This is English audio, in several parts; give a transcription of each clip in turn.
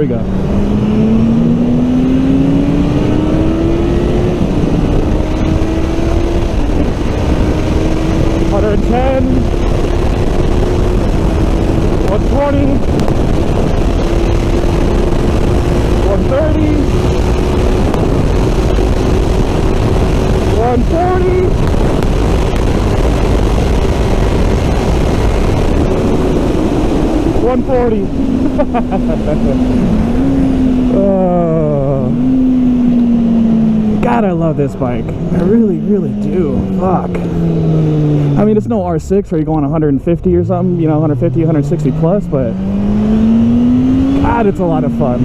we go. $110, $120, $130, $140, $140. God, I love this bike. I really, really do. Fuck. I mean, it's no R6 where you're going 150 or something, you know, 150, 160 plus, but God, it's a lot of fun.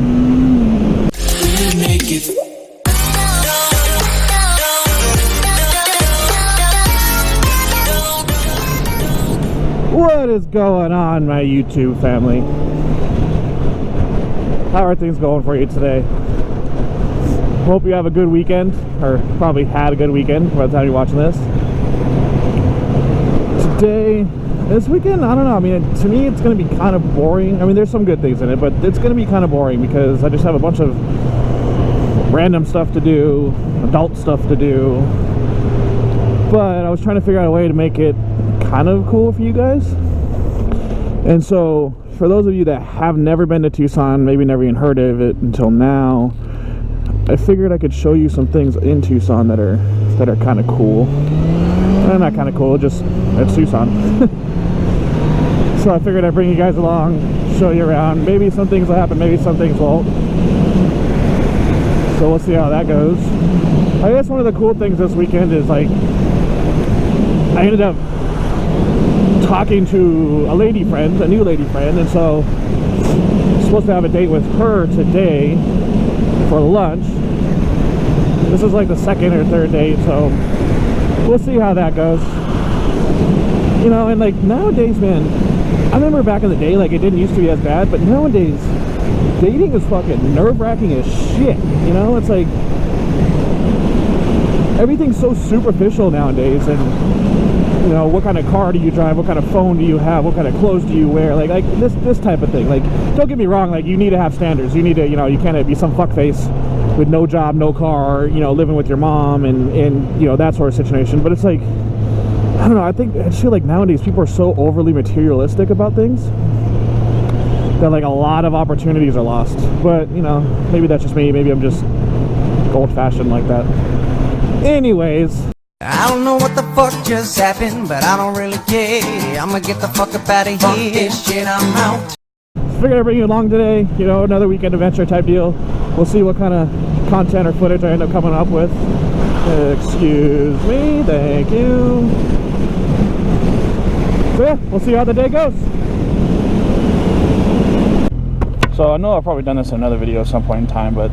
What is going on, my YouTube family? How are things going for you today? Hope you have a good weekend, or probably had a good weekend by the time you're watching this. This weekend, I don't know, I mean, to me it's going to be kind of boring. I mean, there's some good things in it, but it's going to be kind of boring because I just have a bunch of random stuff to do, adult stuff to do. But I was trying to figure out a way to make it kind of cool for you guys. And so, for those of you that have never been to Tucson, maybe never even heard of it until now, I figured I could show you some things in Tucson that are kind of cool. Not kind of cool, just it's Tucson. So I figured I'd bring you guys along, show you around. Maybe some things will happen, maybe some things won't. So we'll see how that goes. I guess one of the cool things this weekend is, like, I ended up talking to a lady friend, a new lady friend, and so I'm supposed to have a date with her today for lunch. This is like the second or third date, so we'll see how that goes. You know, and like nowadays, man, I remember back in the day, like, it didn't used to be as bad, but nowadays dating is fucking nerve-wracking as shit. You know, it's like everything's so superficial nowadays. And you know, what kind of car do you drive, what kind of phone do you have, what kind of clothes do you wear, like this type of thing. Like, don't get me wrong, like, you need to have standards. You need to, you know, you can't be some fuckface with no job, no car, you know, living with your mom and you know, that sort of situation. But it's like, I don't know, I feel like nowadays people are so overly materialistic about things that, like, a lot of opportunities are lost. But, you know, maybe that's just me, maybe I'm just old-fashioned like that. Anyways, I don't know what the fuck just happened, but I don't really care. I'ma get the fuck up out of here. Fuck this shit, I'm out. Figured I'd bring you along today, you know, another weekend adventure type deal. We'll see what kind of content or footage I end up coming up with. Excuse me, thank you. So yeah, we'll see how the day goes. So I know I've probably done this in another video at some point in time, but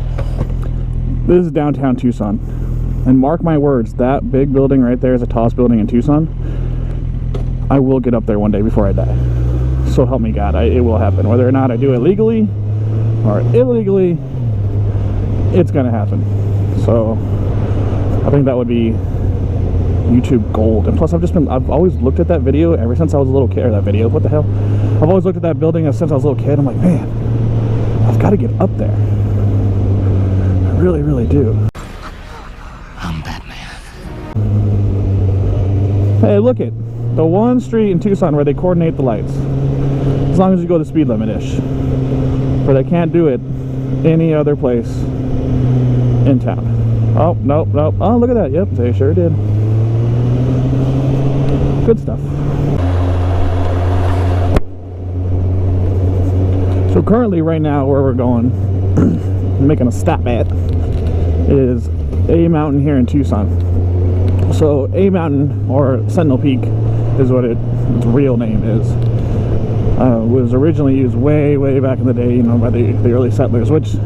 this is downtown Tucson. And mark my words, that big building right there is the tallest building in Tucson. I will get up there one day before I die. So help me God, it will happen. Whether or not I do it legally or illegally, it's gonna happen. So I think that would be YouTube gold. And plus, I've always looked at that video ever since I was a little kid. Or that video, what the hell? I've always looked at that building since I was a little kid. I'm like, man, I've got to get up there. I really, really do. I'm Batman. Hey, look it. The one street in Tucson where they coordinate the lights. As long as you go the speed limit-ish. But they can't do it any other place in town. Oh, nope, nope. Oh, look at that. Yep, they sure did. Good stuff. So currently, right now, where we're going, making a stop at, is A Mountain here in Tucson. So A Mountain, or Sentinel Peak, is what its real name is. Was originally used way back in the day, you know, by the early settlers, which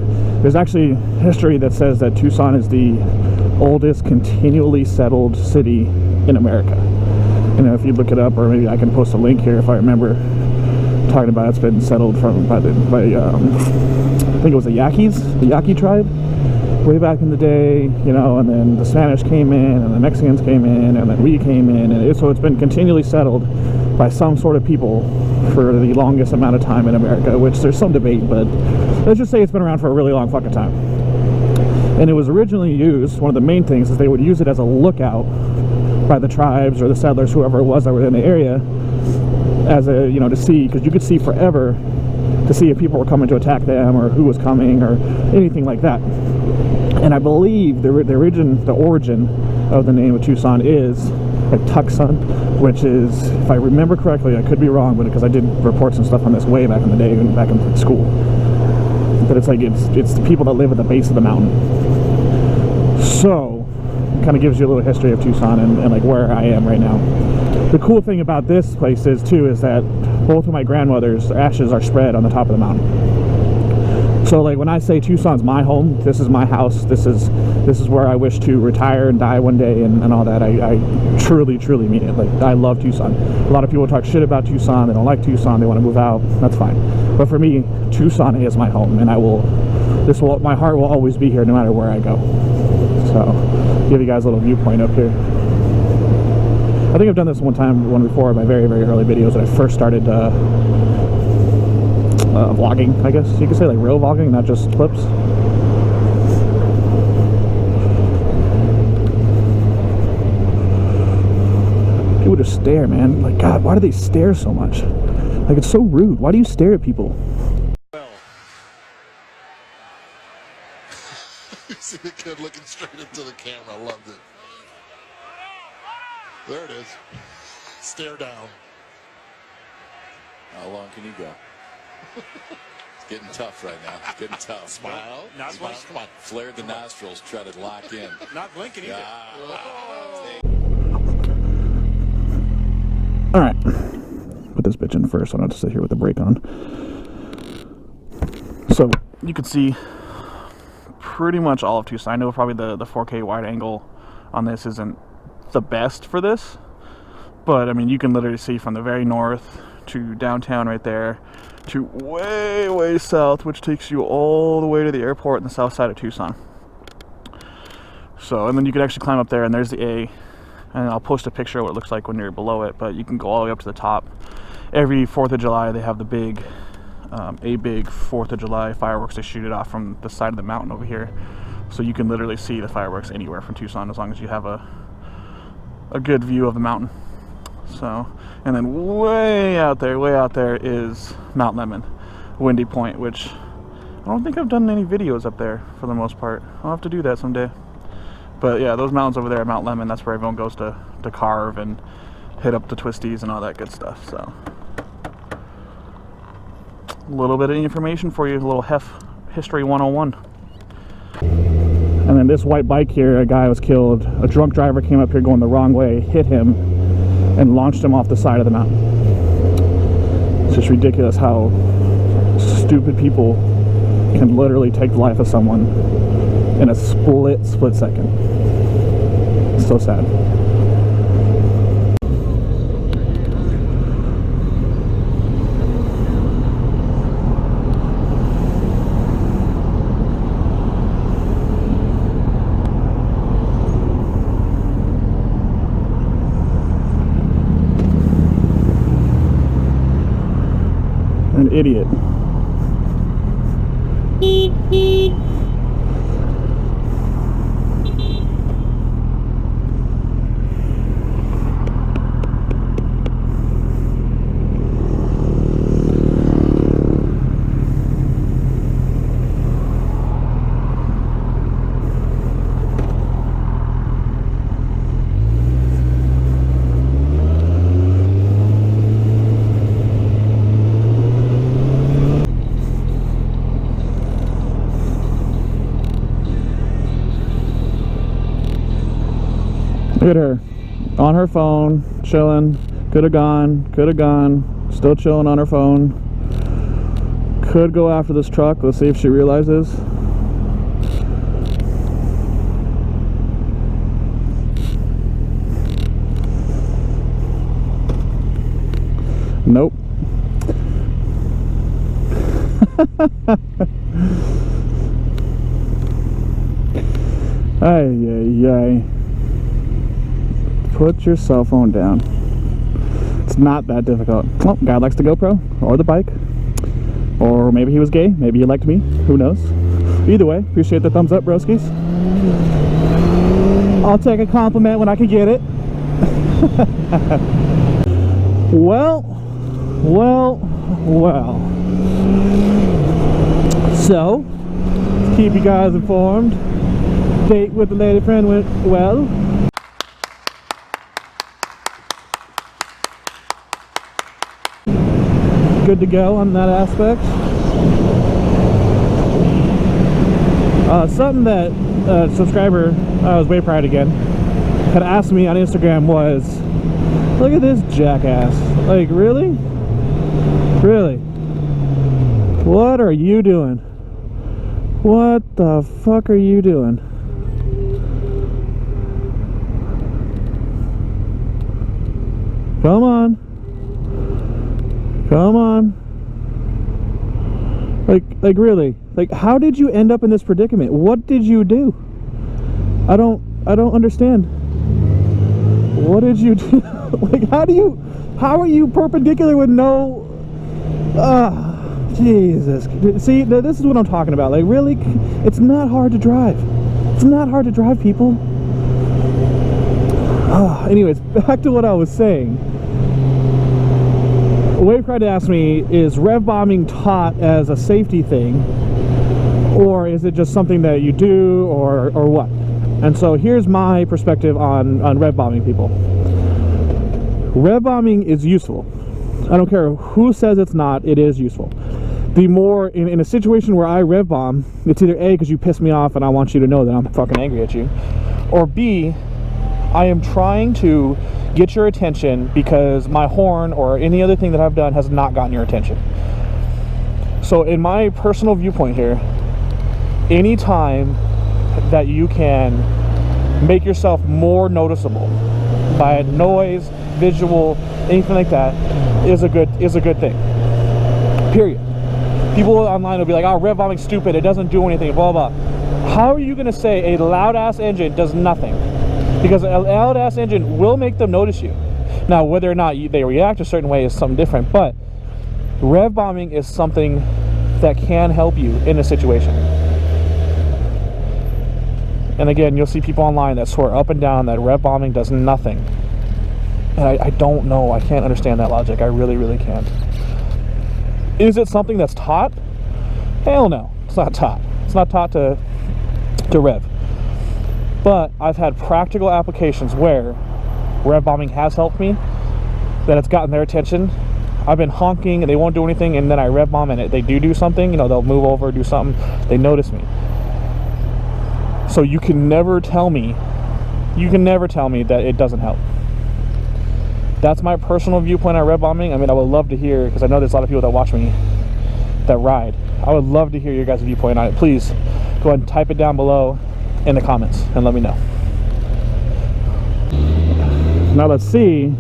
there's actually history that says that Tucson is the oldest continually settled city in America. You know, if you look it up, or maybe I can post a link here if I remember, talking about it's been settled by I think it was the Yaqui tribe, way back in the day, you know, and then the Spanish came in, and the Mexicans came in, and then we came in, and so it's been continually settled by some sort of people for the longest amount of time in America, which there's some debate, but let's just say it's been around for a really long fucking time. And it was originally used, one of the main things is they would use it as a lookout by the tribes or the settlers, whoever it was that were in the area, as a, you know, to see, because you could see forever to see if people were coming to attack them or who was coming or anything like that. And I believe the origin of the name of Tucson is like Tucson, which is, if I remember correctly, I could be wrong, but because I did reports and stuff on this way back in the day, back in school, but it's like it's the people that live at the base of the mountain. So it kind of gives you a little history of Tucson and like where I am right now. The cool thing about this place is that both of my grandmother's ashes are spread on the top of the mountain. So like when I say Tucson's my home, this is my house, this is where I wish to retire and die one day and all that, I truly mean it. Like, I love Tucson. A lot of people talk shit about Tucson, they don't like Tucson, they want to move out, that's fine. But for me, Tucson is my home, and my heart will always be here no matter where I go. So, give you guys a little viewpoint up here. I think I've done this one before in my very early videos when I first started vlogging, I guess you could say, like real vlogging, not just clips. People just stare, man. Like, God, why do they stare so much? Like, it's so rude. Why do you stare at people? Well, you see the kid looking straight into the camera. I loved it. There it is. Stare down. How long can you go? It's getting tough right now. It's getting tough. Smile. Not Smile. Come on. Flared the nostrils. Try to lock in. Not blinking either. All right. Put this bitch in first. I don't have to sit here with the brake on. So you can see pretty much all of Tucson. I know probably the 4K wide angle on this isn't the best for this, but I mean, you can literally see from the very north to downtown right there to way south, which takes you all the way to the airport in the south side of Tucson. So, and then you can actually climb up there, and there's the A, and I'll post a picture of what it looks like when you're below it, but you can go all the way up to the top. Every 4th of July they have the big a big 4th of July fireworks. They shoot it off from the side of the mountain over here, so you can literally see the fireworks anywhere from Tucson as long as you have a good view of the mountain. So, and then way out there is Mount Lemmon, Windy Point, which I don't think I've done any videos up there for the most part. I'll have to do that someday. But yeah, those mountains over there at Mount Lemmon, that's where everyone goes to carve and hit up the twisties and all that good stuff. So, a little bit of information for you, a little history 101. And then this white bike here, a guy was killed. A drunk driver came up here going the wrong way, hit him, and launched him off the side of the mountain. It's just ridiculous how stupid people can literally take the life of someone in a split second. It's so sad. An idiot. Look at her, on her phone, chilling. Could have gone, still chilling on her phone. Could go after this truck. Let's see if she realizes. Nope. Ay. Put your cell phone down. It's not that difficult. Oh, guy likes the GoPro or the bike. Or maybe he was gay, maybe he liked me, who knows. Either way, appreciate the thumbs up, broskies. I'll take a compliment when I can get it. Well. So, to keep you guys informed, date with the lady friend went well. Good to go on that aspect. Something that a subscriber, was Way Pride again, had asked me on Instagram was, look at this jackass. Like, really? Really? What are you doing? What the fuck are you doing? Come on. Come on. Like really? Like, how did you end up in this predicament? What did you do? I don't understand. What did you do? Like, how are you perpendicular with no, Jesus. See, this is what I'm talking about. Like, really, it's not hard to drive. It's not hard to drive, people. Anyways, back to what I was saying. Wave tried to ask me, is rev bombing taught as a safety thing, or is it just something that you do, or what? And so here's my perspective on rev bombing people. Rev bombing is useful. I don't care who says it's not, it is useful. The more, in a situation where I rev bomb, it's either A, because you piss me off and I want you to know that I'm fucking angry at you, or B, I am trying to get your attention because my horn or any other thing that I've done has not gotten your attention. So in my personal viewpoint here, anytime that you can make yourself more noticeable by noise, visual, anything like that, is a good thing. Period. People online will be like, oh, rev bombing's stupid, it doesn't do anything, blah blah. How are you gonna say a loud ass engine does nothing? Because a loud ass engine will make them notice you. Now, whether or not they react a certain way is something different, but rev bombing is something that can help you in a situation. And again, you'll see people online that swear up and down that rev bombing does nothing. And I don't know. I can't understand that logic. I really, really can't. Is it something that's taught? Hell no. It's not taught. It's not taught to rev. But I've had practical applications where rev bombing has helped me, that it's gotten their attention. I've been honking and they won't do anything, and then I rev bomb and they do something, you know, they'll move over, do something, they notice me. So you can never tell me that it doesn't help. That's my personal viewpoint on rev bombing. I mean, I would love to hear, because I know there's a lot of people that watch me that ride. I would love to hear your guys' viewpoint on it. Please go ahead and type it down below in the comments and let me know. Now let's see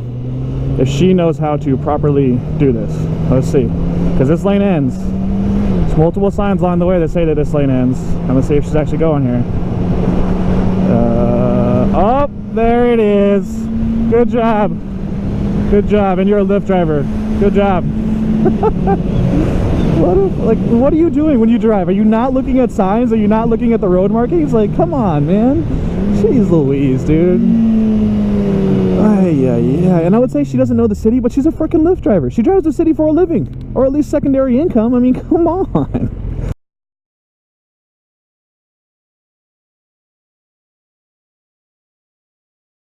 if she knows how to properly do this. Let's see, because this lane ends. There's multiple signs along the way that say that this lane ends. I'm gonna see if she's actually going here. Oh, there it is. Good job. Good job, and you're a Lyft driver. Good job. What are you doing when you drive? Are you not looking at signs? Are you not looking at the road markings? Like, come on, man. Jeez Louise, dude. Yeah. And I would say she doesn't know the city, but she's a freaking Lyft driver. She drives the city for a living, or at least secondary income. I mean, come on.